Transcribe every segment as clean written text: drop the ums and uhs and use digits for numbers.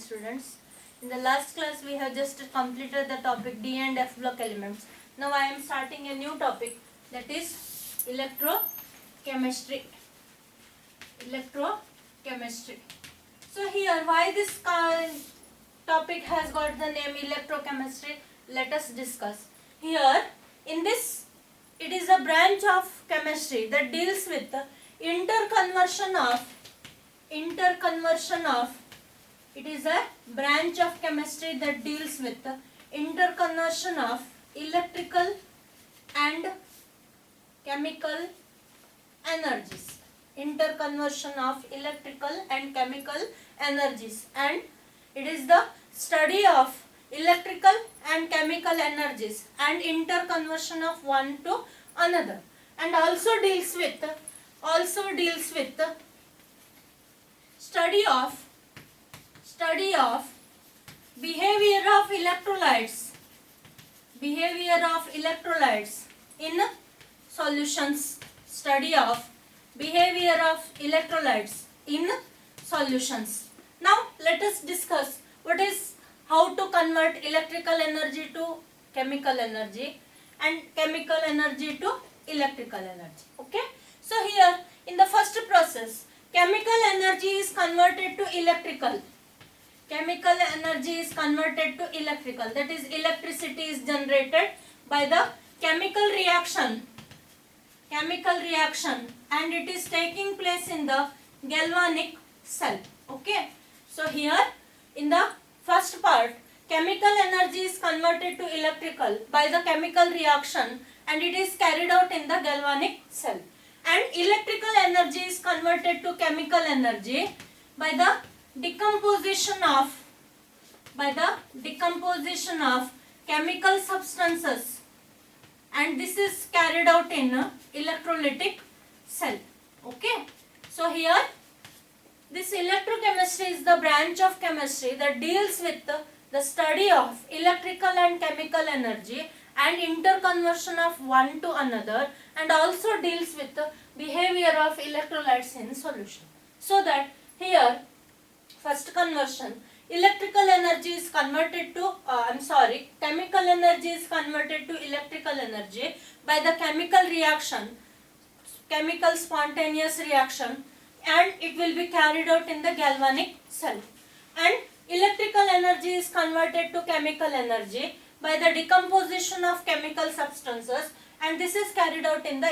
students. In the last class we have just completed the topic D and F block elements. Now I am starting a new topic, that is electrochemistry. Electrochemistry. So here, why this topic has got the name electrochemistry, let us discuss. Here in this, it is a branch of chemistry that deals with the interconversion of it is a branch of chemistry that deals with the interconversion of electrical and chemical energies. Interconversion of electrical and chemical energies, and it is the study of electrical and chemical energies and interconversion of one to another, and also deals with the study of behavior of electrolytes in solutions. Study of behavior of electrolytes in solutions. Now let us discuss how to convert electrical energy to chemical energy and chemical energy to electrical energy. Okay. So here in the first process, chemical energy is converted to electrical. Chemical energy is converted to electrical. That is, electricity is generated by the chemical reaction, and it is taking place in the galvanic cell. Okay. So here in the first part, chemical energy is converted to electrical by the chemical reaction, and it is carried out in the galvanic cell. And electrical energy is converted to chemical energy by the decomposition of chemical substances, and this is carried out in a electrolytic cell. Okay. So here this electrochemistry is the branch of chemistry that deals with the study of electrical and chemical energy and interconversion of one to another, and also deals with the behavior of electrolytes in solution. So that here, first conversion, chemical energy is converted to electrical energy by the chemical reaction, chemical spontaneous reaction, and it will be carried out in the galvanic cell. And electrical energy is converted to chemical energy by the decomposition of chemical substances, and this is carried out in the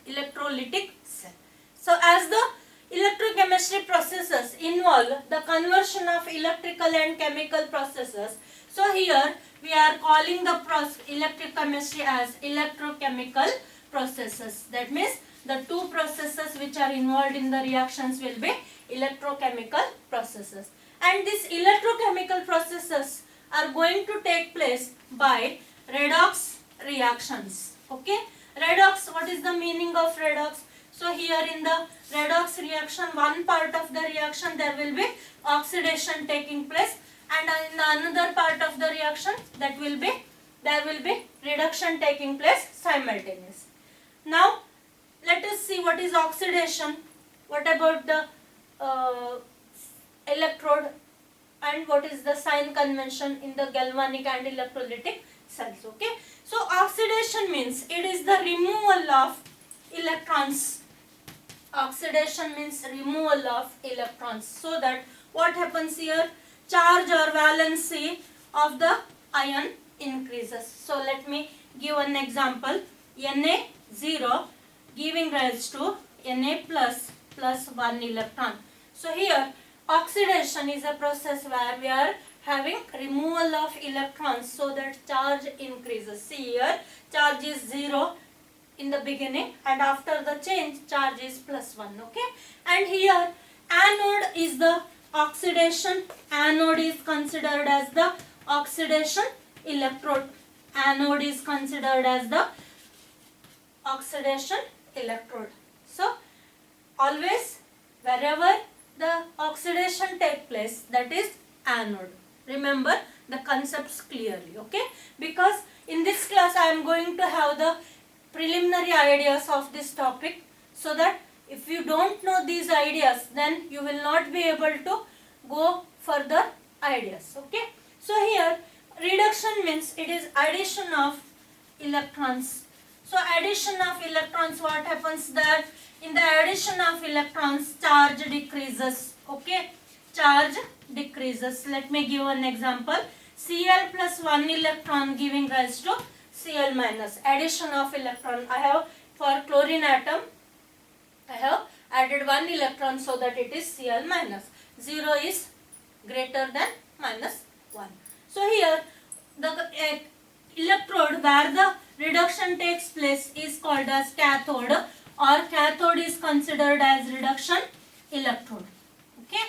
electrolytic cell. So as the electrochemistry processes involve the conversion of electrical and chemical processes, so here we are calling the electrochemistry as electrochemical processes. That means the two processes which are involved in the reactions will be electrochemical processes, and these electrochemical processes are going to take place by redox reactions. Okay. Redox, what is the meaning of redox? So here in the redox reaction, one part of the reaction there will be oxidation taking place, and in the another part of the reaction there will be reduction taking place simultaneously. Now let us see what is oxidation, what about the electrode, and what is the sign convention in the galvanic and electrolytic cells. Okay. So oxidation means it is the removal of electrons. Oxidation means removal of electrons. So that what happens here, charge or valency of the ion increases. So let me give an example. Na0 giving rise to Na plus 1 electron. So here oxidation is a process where we are having removal of electrons, so that charge increases. See here, charge is 0 in the beginning, and after the change charge is plus 1. Okay. And here anode is the oxidation. Anode is considered as the oxidation electrode. Anode is considered as the oxidation electrode. So always wherever the oxidation take place, that is anode. Remember the concepts clearly. Okay. Because in this class I am going to have the preliminary ideas of this topic, so that if you don't know these ideas, then you will not be able to go further ideas. Okay, so here reduction means it is addition of electrons. So addition of electrons, what happens there? In the addition of electrons, charge decreases. Okay, charge decreases. Let me give an example. Cl plus 1 electron giving rise to Cl minus. Addition of electron. I have for chlorine atom, I have added 1 electron so that it is Cl minus. 0 is greater than minus 1. So here the electrode where the reduction takes place is called as cathode, or cathode is considered as reduction electrode. Okay,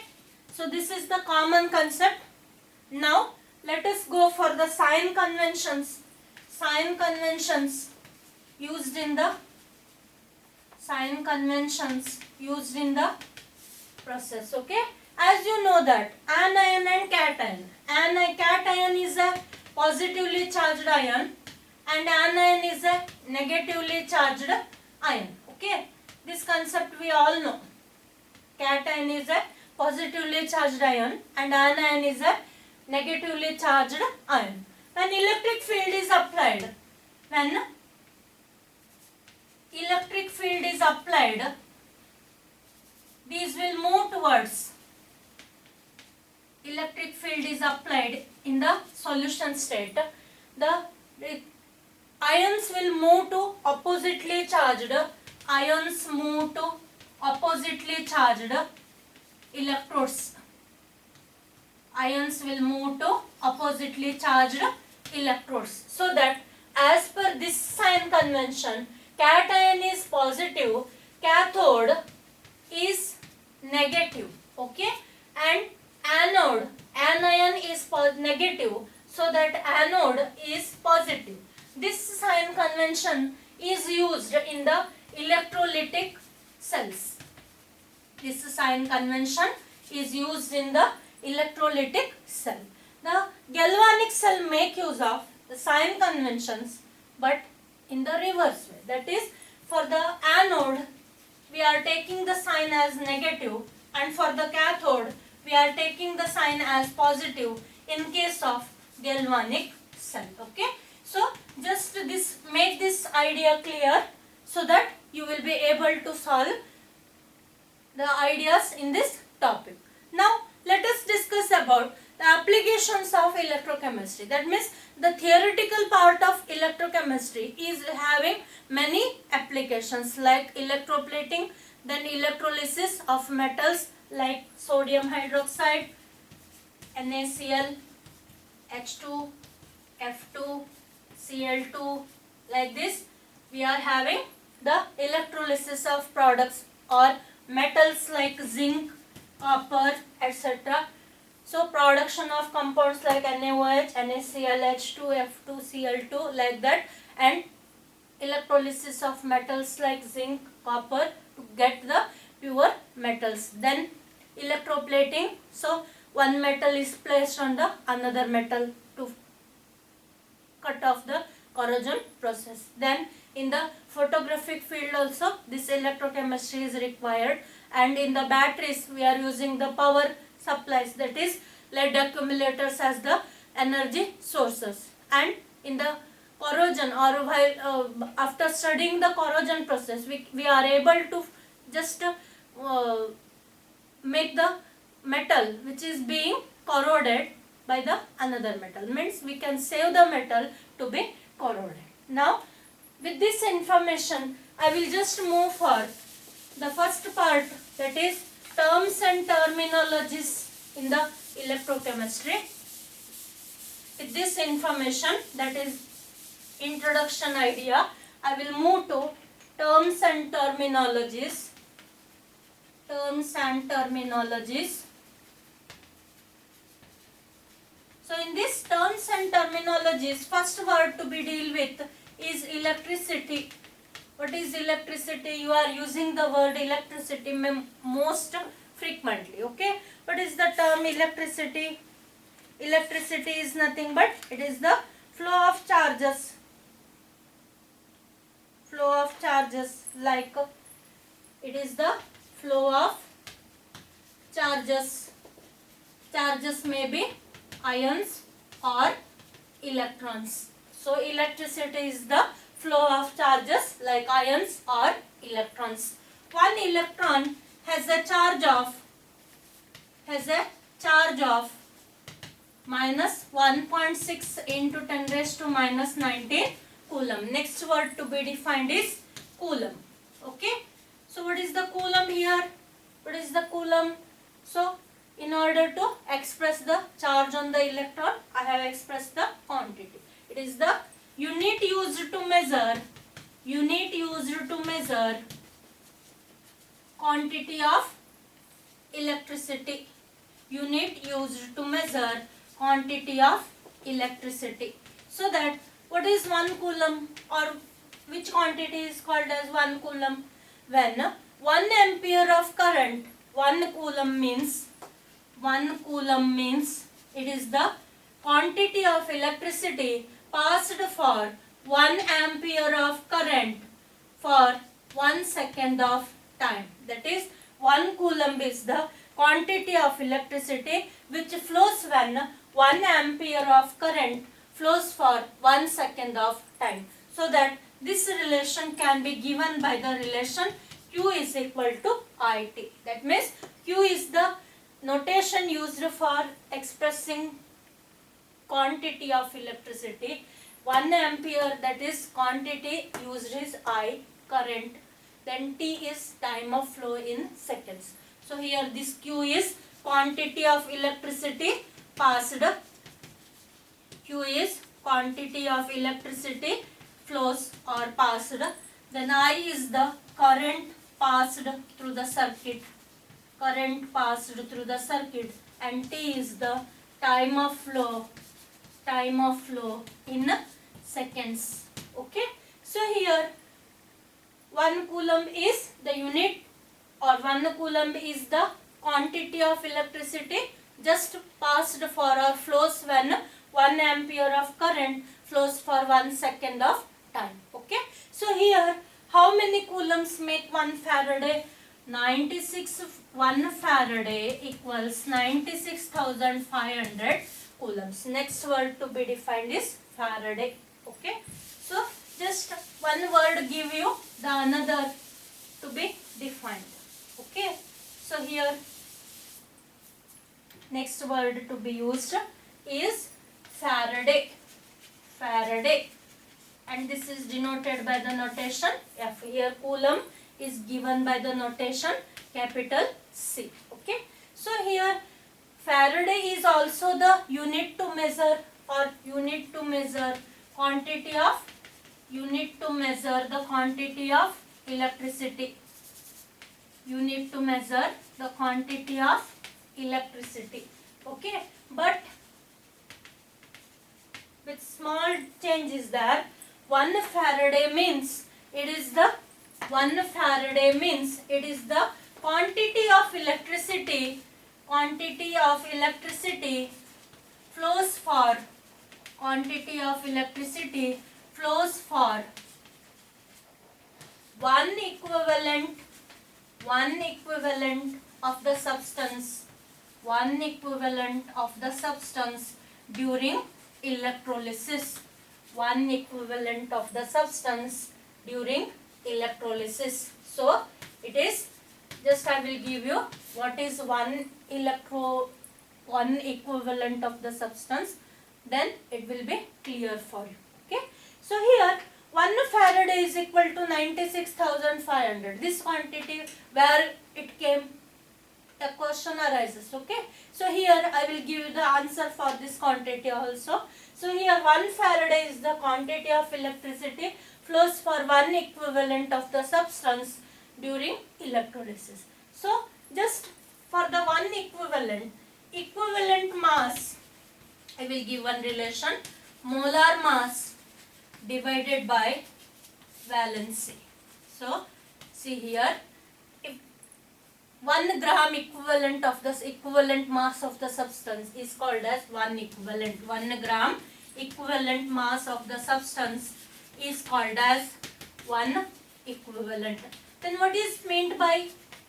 so this is the common concept. Now let us go for the sign conventions. Sign conventions used in the process. Okay, as you know that anion and cation. Cation is a positively charged ion and anion is a negatively charged ion. Okay, this concept we all know. Cation is a positively charged ion and anion is a negatively charged ion. When electric field is applied, these will move towards. Electric field is applied in the solution state. The ions will move to oppositely charged. Ions move to oppositely charged electrodes. Ions will move to oppositely charged electrodes. So that as per this sign convention, cation is positive, cathode is negative. Okay, and anion is negative, so that anode is positive. This sign convention is used in the electrolytic cells. This sign convention is used in the electrolytic cell. The galvanic cell make use of the sign conventions, but in the reverse way. That is, for the anode we are taking the sign as negative, and for the cathode we are taking the sign as positive in case of galvanic cell. Okay, so just this, make this idea clear so that you will be able to solve the ideas in this topic. Now let us discuss about the applications of electrochemistry. That means the theoretical part of electrochemistry is having many applications like electroplating, then electrolysis of metals like sodium hydroxide, NaCl, H2, F2, Cl2, like this. We are having the electrolysis of products or metals like zinc, copper, etc. So production of compounds like NaOH, NaCl, H2, F2, Cl2, like that, and electrolysis of metals like zinc, copper to get the pure metals. Then electroplating, so one metal is placed on the another metal to cut off the corrosion process. Then in the photographic field also this electrochemistry is required, and in the batteries we are using the power supplies, that is lead accumulators as the energy sources. And in the corrosion, or while after studying the corrosion process, we are able to just make the metal which is being corroded by the another metal, means we can save the metal to be corroded. Now with this information I will just move for the first part, that is terms and terminologies in the electrochemistry. With this information, that is introduction idea, I will move to terms and terminologies. Terms and terminologies. So in this terms and terminologies, first word to be deal with is electricity. What is electricity? You are using the word electricity most frequently. Okay, what is the term electricity? Electricity is nothing but it is the flow of charges. Flow of charges, like it is the flow of charges. Charges may be ions or electrons. So electricity is the flow of charges like ions or electrons. One electron has a charge of minus 1.6 into 10 raised to minus 19 coulomb. Next word to be defined is coulomb. Okay. So what is the coulomb here? What is the coulomb? So in order to express the charge on the electron, I have expressed the quantity. It is the unit used to measure quantity of electricity. Unit used to measure quantity of electricity. So that what is 1 coulomb, or which quantity is called as 1 coulomb? When 1 ampere of current, 1 coulomb means it is the quantity of electricity passed for 1 ampere of current for 1 second of time. That is 1 coulomb is the quantity of electricity which flows when 1 ampere of current flows for 1 second of time. So that this relation can be given by the relation Q is equal to IT. That means Q is the notation used for expressing quantity of electricity. 1 ampere, that is quantity used is I, current. Then T is time of flow in seconds. So here this Q is quantity of electricity passed. Q is quantity of electricity flows or passed. Then I is the current passed through the circuit. And T is the time of flow in seconds. Okay. So here 1 coulomb is the unit, or 1 coulomb is the quantity of electricity just passed for or flows when 1 ampere of current flows for 1 second of time. Okay. So here how many coulombs make 1 Faraday? 1 Faraday equals 96,500 coulombs. Next word to be defined is Faraday. Okay. So just one word give you the another to be defined. Okay. So here next word to be used is Faraday. And this is denoted by the notation F. Here coulomb is given by the notation capital C. Okay. So here Faraday is also the unit to measure quantity of the quantity of electricity. Okay. But with small change is there. 1 Faraday means it is the quantity of electricity flows for 1 equivalent of the substance during electrolysis. 1 equivalent of the substance during electrolysis. So it is, just I will give you what is 1 equivalent of the substance, then it will be clear for you. Okay. So here 1 Faraday is equal to 96,500. This quantity where it came, a question arises. Okay. So here I will give you the answer for this quantity also. So here 1 Faraday is the quantity of electricity flows for 1 equivalent of the substance during electrolysis. So just for the 1 equivalent mass, I will give one relation: molar mass divided by valency. So see here, if 1 gram equivalent of this equivalent mass of the substance is called as 1 equivalent. 1 gram equivalent mass of the substance is called as 1 equivalent. Then what is meant by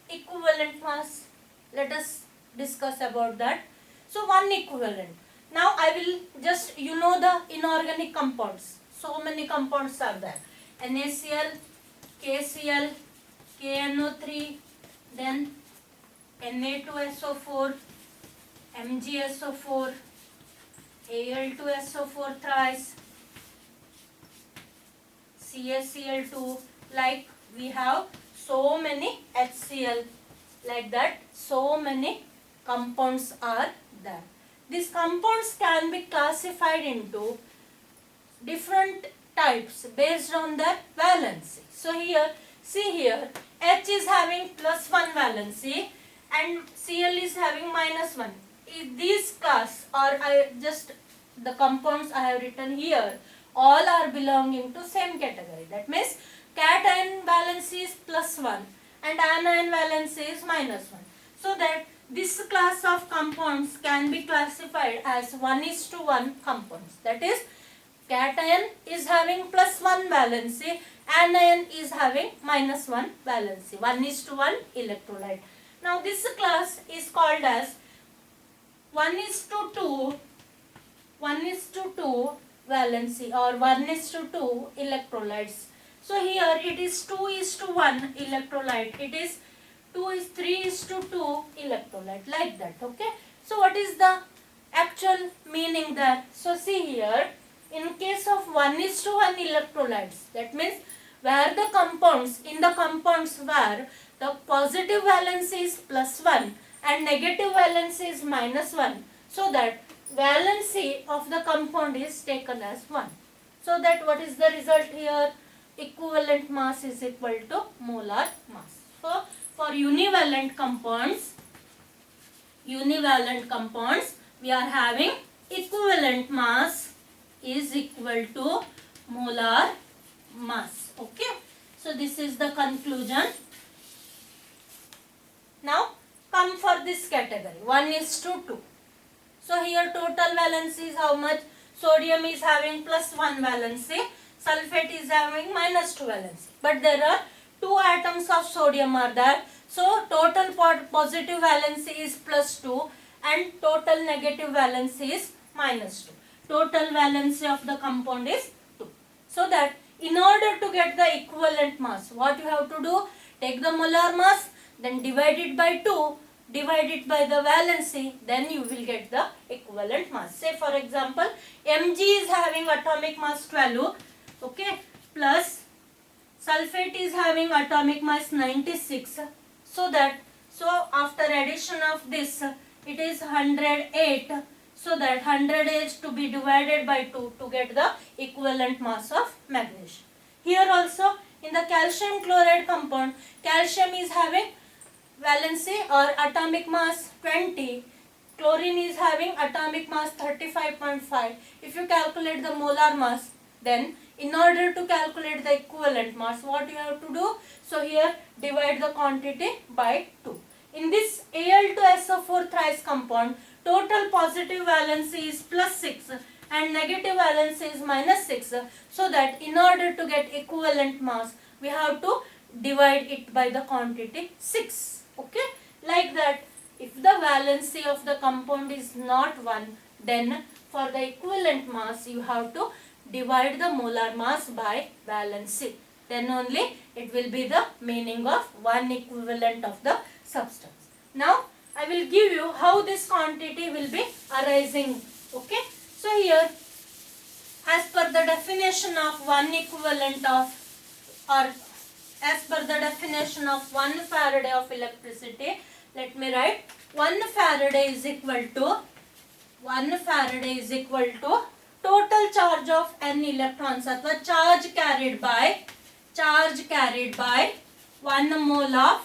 equivalent mass? Let us discuss about that. So 1 equivalent. Now I will just, you know, the inorganic compounds. So many compounds are there. NaCl, KCl, KNO3, then Na2SO4, MgSO4, Al2SO4 thrice, CaCl2, like we have so many HCl, like that so many compounds are there. These compounds can be classified into different types based on their valency. So here, see here, H is having +1 valency and Cl is having -1. These class, or the compounds I have written here, all are belonging to same category. That means cation valency is +1 and anion valency is -1. So that this class of compounds can be classified as 1:1 compounds. That is, cation is having +1 valency, anion is having -1 valency, 1:1 electrolyte. Now this class is called as 1:2 valency or 1:2 electrolytes. So here it is 2:1 electrolyte. It is 3:2 electrolyte, like that. Okay. So what is the actual meaning there? So see here, in case of 1:1 electrolytes, that means where the compounds, in the compounds where the positive valency is +1 and negative valency is -1, so that valency of the compound is taken as 1. So that what is the result here? Equivalent mass is equal to molar mass. So for univalent compounds, we are having equivalent mass is equal to molar mass. Okay. So this is the conclusion. Now come for this category, 1:2. So here total valency is how much? Sodium is having +1 valency, sulfate is having -2 valency. But there are 2 atoms of sodium are there. So total positive valency is +2 and total negative valency is -2. Total valency of the compound is 2. So that in order to get the equivalent mass, what you have to do? Take the molar mass, then divide it by 2, divide it by the valency, then you will get the equivalent mass. Say for example, Mg is having atomic mass 12, okay, plus sulfate is having atomic mass 96. So after addition of this, it is 108. So that 108 to be divided by 2 to get the equivalent mass of magnesium. Here also in the calcium chloride compound, calcium is having valency or atomic mass 20. Chlorine is having atomic mass 35.5. If you calculate the molar mass, then in order to calculate the equivalent mass, what you have to do? So here divide the quantity by 2. In this Al2SO4 thrice compound, total positive valency is +6 and negative valency is -6. So that in order to get equivalent mass, we have to divide it by the quantity 6. Okay, like that. If the valency of the compound is not 1, then for the equivalent mass you have to divide the molar mass by valency. Then only it will be the meaning of 1 equivalent of the substance. Now I will give you how this quantity will be arising. Okay, so here as per the definition of 1 equivalent of, or as per the definition of 1 Faraday of electricity, let me write 1 Faraday is equal to total charge of n electrons, or charge carried by 1 mole of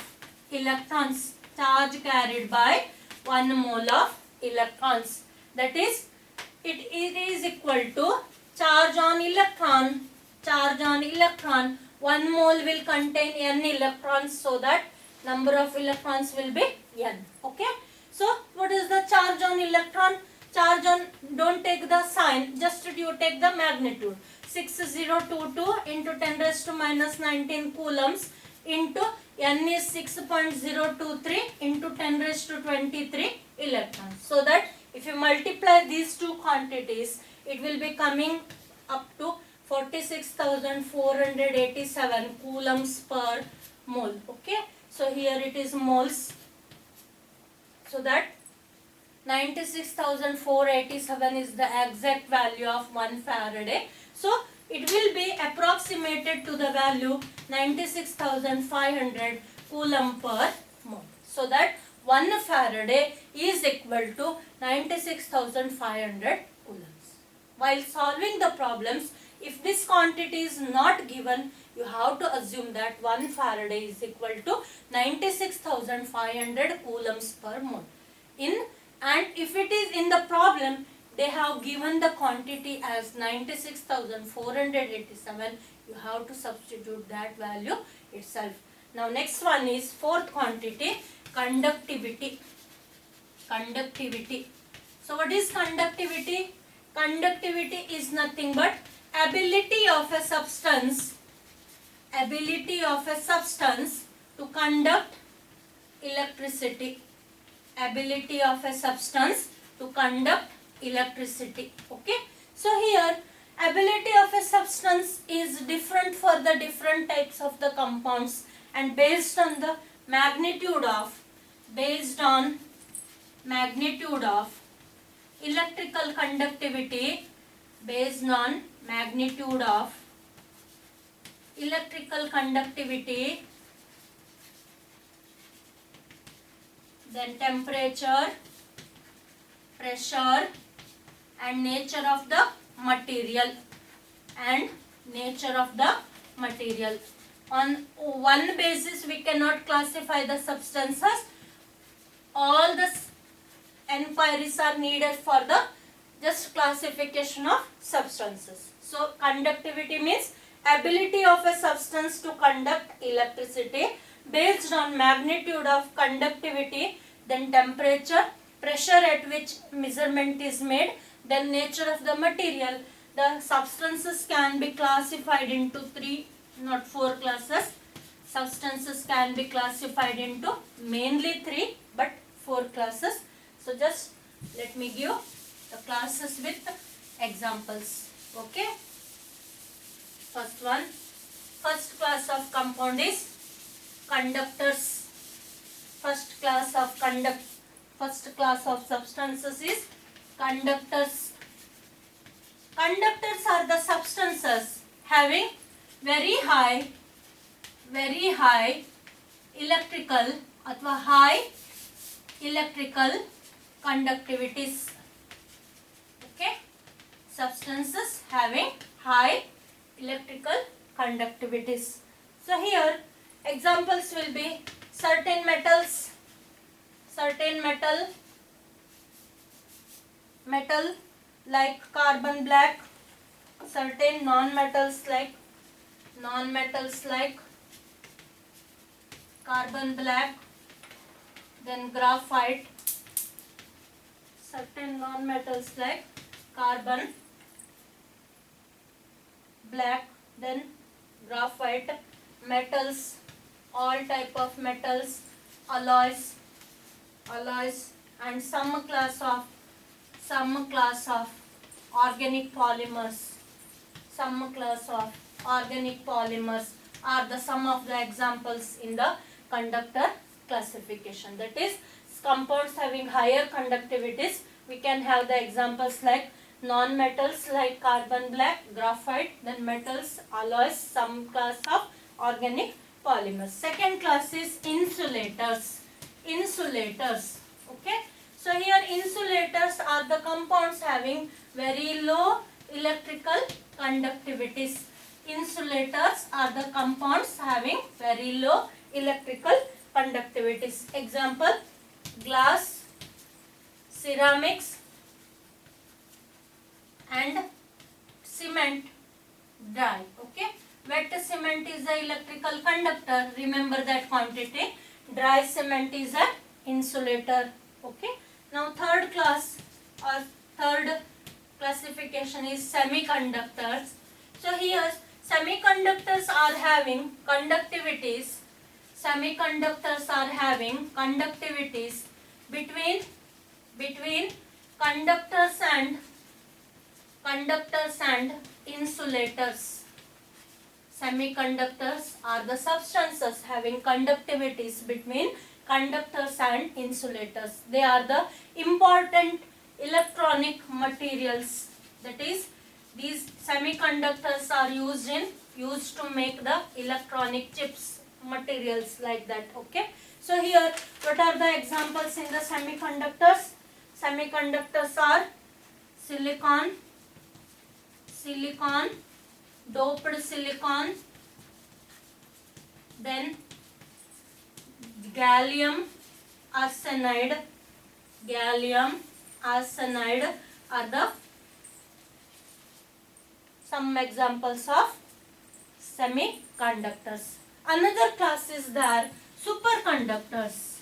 electrons. Charge carried by 1 mole of electrons. That is, it is equal to charge on electron. 1 mole will contain n electrons, so that number of electrons will be n. Okay. So what is the charge on electron? Charge on, don't take the sign, just you take the magnitude. 6022 into 10 raised to minus 19 coulombs into n is 6.023 into 10 raised to 23 electrons. So that If you multiply these two quantities, it will be coming up to 46,487 coulombs per mole. Okay, so here it is moles, so that 96,487 is the exact value of 1 Faraday. So it will be approximated to the value 96,500 coulomb per mole. So that 1 Faraday is equal to 96,500 coulombs. While solving the problems, if this quantity is not given, you have to assume that 1 Faraday is equal to 96,500 coulombs per mole. And if it is in the problem, they have given the quantity as 96,487, you have to substitute that value itself. Now next one is fourth quantity, conductivity. Conductivity. So what is conductivity? Conductivity is nothing but ability of a substance to conduct electricity. Ability of a substance to conduct electricity. Okay, so here ability of a substance is different for the different types of the compounds, and based on the magnitude of electrical conductivity, based on magnitude of electrical conductivity, then temperature, pressure and nature of the material. On one basis we cannot classify the substances. All the enquiries are needed for the just classification of substances. So conductivity means ability of a substance to conduct electricity based on magnitude of conductivity, then temperature, pressure at which measurement is made, then nature of the material. The substances can be classified into 3, not 4 classes. Substances can be classified into mainly 3 but 4 classes. So just let me give the classes with examples. Okay. First one, first class of compound is conductors. First class of substances is conductors. Conductors are the substances having very high electrical अथवा high electrical conductivities. Okay, substances having high electrical conductivities. So here examples will be certain metal like carbon black, certain non-metals like carbon black, then graphite, certain non-metals like carbon black, then graphite, metals, all type of metals, alloys, and some class of organic polymers. Some class of organic polymers are the some of the examples in the conductor classification. That is, compounds having higher conductivities, we can have the examples like non-metals like carbon black, graphite, then metals, alloys, some class of organic polymers. Second class is insulators. Okay, so here insulators are the compounds having very low electrical conductivities. Insulators are the compounds having very low electrical conductivities. Example, glass, ceramics and cement dry. Okay, wet cement is the electrical conductor, remember that quantity. Dry cement is an insulator. Okay, now third class or third classification is semiconductors. So here semiconductors are having conductivities. Semiconductors are having conductivities between conductors and insulators. Semiconductors are the substances having conductivities between conductors and insulators. They are the important electronic materials. That is, these semiconductors are used to make the electronic chips, materials like that. Okay. So here, what are the examples in the semiconductors? Semiconductors are silicon, doped silicon, then gallium arsenide are the some examples of semiconductors. Another class is there, superconductors.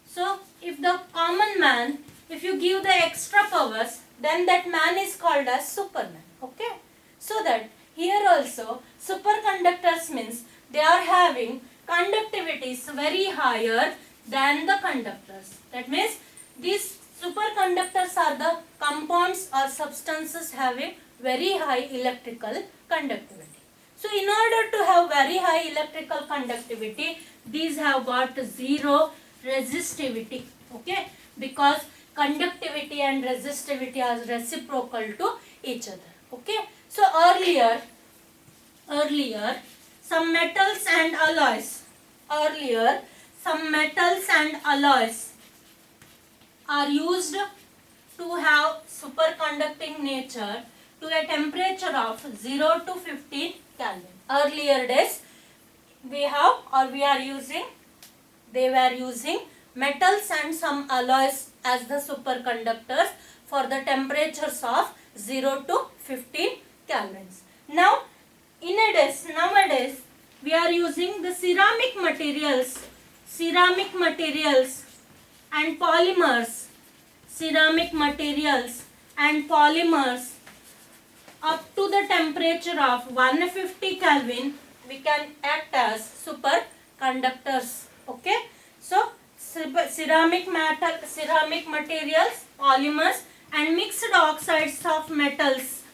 So if the common man, if you give the extra powers, then that man is called as Superman. Okay. So that here also superconductors means they are having conductivities very higher than the conductors. That means these superconductors are the compounds or substances having very high electrical conductivity. So in order to have very high electrical conductivity, these have got zero resistivity. Okay. Because conductivity and resistivity are reciprocal to each other. Okay. So earlier some metals and alloys are used to have superconducting nature to a temperature of 0 to 15 Kelvin. Earlier days they were using metals and some alloys as the superconductors for the temperatures of 0 to 15 Kelvins. Nowadays we are using the ceramic materials and polymers up to the temperature of 150 Kelvin. We can act as superconductors. Okay. So ceramic materials, polymers and mixed oxides of metals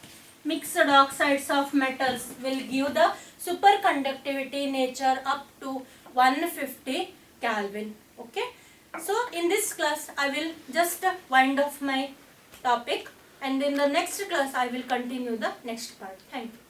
will give the superconductivity nature up to 150 Kelvin. Okay. So in this class I will just wind off my topic, and in the next class I will continue the next part. Thank you.